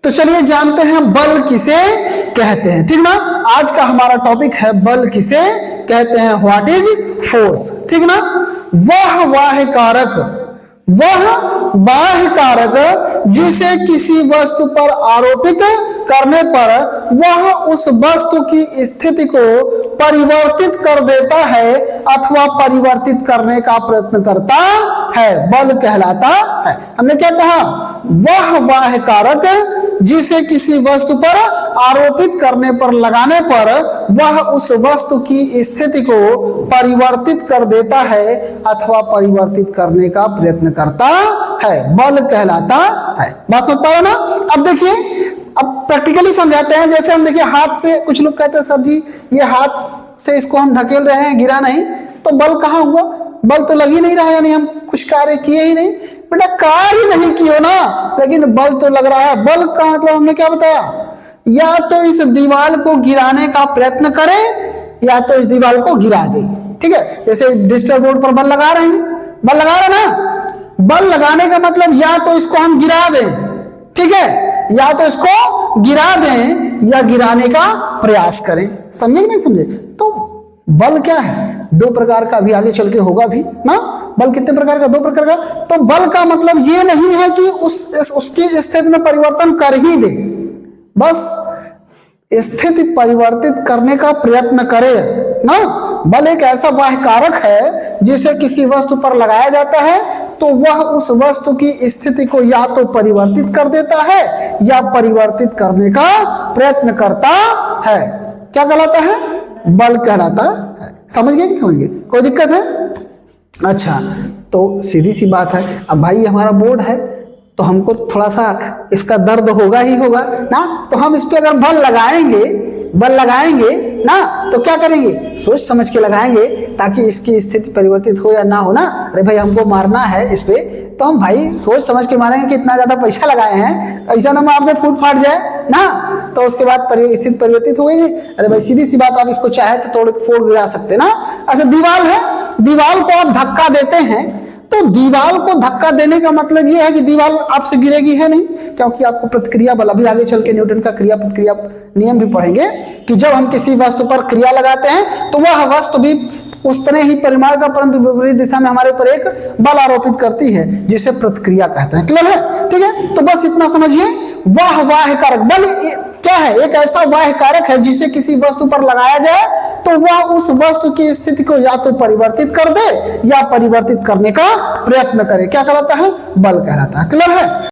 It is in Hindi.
तो चलिए जानते हैं बल किसे कहते हैं, ठीक ना। आज का हमारा टॉपिक है बल किसे कहते हैं, व्हाट इज फोर्स, ठीक ना। वह बाह्य कारक जिसे किसी वस्तु पर आरोपित करने पर वह उस वस्तु की स्थिति को परिवर्तित कर देता है अथवा परिवर्तित करने का प्रयत्न करता है, बल कहलाता है। हमने क्या कहा, वह बाह्य कारक जिसे किसी वस्तु पर आरोपित करने पर लगाने पर वह उस वस्तु की स्थिति को परिवर्तित कर देता है अथवा परिवर्तित करने का प्रयत्न करता है, बल कहलाता है। बात समझ पा रहे हो ना। अब देखिए, अब प्रैक्टिकली समझाते हैं। जैसे हम देखिए हाथ से, कुछ लोग कहते हैं सर जी ये हाथ से इसको हम ढकेल रहे हैं, गिरा नहीं, तो बल कहाँ हुआ, बल तो लग ही नहीं रहा है, यानी हम कुछ कार्य किए ही नहीं। बेटा कार्य नहीं किए ना, लेकिन बल तो लग रहा है। बल का मतलब हमने क्या बताया, या तो इस दीवार को गिराने का प्रयत्न करे या तो इस दीवार को गिरा दे, ठीक है। जैसे डिजिटल बोर्ड पर बल लगा रहे हैं, बल लगा रहे हैं ना, बल लगाने का मतलब या तो इसको हम गिरा दें, ठीक है, या तो इसको गिरा दें या गिराने का प्रयास करें। समझे कि नहीं समझे। तो बल क्या है, दो प्रकार का, अभी आगे चल के होगा भी ना। बल कितने प्रकार का, दो प्रकार का। तो बल का मतलब ये नहीं है कि उसकी स्थिति में परिवर्तन कर ही दे, बस स्थिति परिवर्तित करने का प्रयत्न करे ना। बल एक ऐसा बाह्य कारक है जिसे किसी वस्तु पर लगाया जाता है तो वह उस वस्तु की स्थिति को या तो परिवर्तित कर देता है या परिवर्तित करने का प्रयत्न करता है। क्या कहलाता है, बल कहलाता है। समझ गए कि समझ गए, कोई दिक्कत है। अच्छा, तो सीधी सी बात है। अब भाई हमारा बोर्ड है तो हमको थोड़ा सा इसका दर्द होगा ही होगा ना। तो हम इस पे अगर बल लगाएंगे ना, तो क्या करेंगे, सोच समझ के लगाएंगे ताकि इसकी स्थिति परिवर्तित हो या ना हो ना। अरे भाई हमको मारना है इस पे, तो हम भाई सोच समझ के मारेंगे कि इतना ज्यादा पैसा लगाए हैं, ऐसा ना मार दे फूट फाट जाए ना, तो उसके बाद स्थिति परिवर्तित हो गई। अरे भाई सीधी सी बात, आप इसको चाहे तो तोड़ फोड़ गिरा सकते ना। अच्छा, दीवार है, दीवार को आप धक्का देते हैं तो दीवार को धक्का देने का मतलब यह है कि दीवार आपसे गिरेगी है नहीं, क्योंकि आपको प्रतिक्रिया बल, अभी आगे चल के न्यूटन का क्रिया प्रतिक्रिया नियम भी पढ़ेंगे कि जब हम किसी वस्तु पर क्रिया लगाते हैं तो वह वस्तु भी उस तरह ही परिमाण का परंतु विपरीत दिशा में हमारे ऊपर एक बल आरोपित करती है जिसे प्रतिक्रिया कहते हैं। क्लियर है, ठीक है। तो बस इतना समझिए, वह बाह्य कारक बल क्या है, एक ऐसा बाह्य कारक है जिसे किसी वस्तु पर लगाया जाए तो वह उस वस्तु की स्थिति को या तो परिवर्तित कर दे या परिवर्तित करने का प्रयत्न करे। क्या कहलाता है, बल कहलाता है। क्लियर है।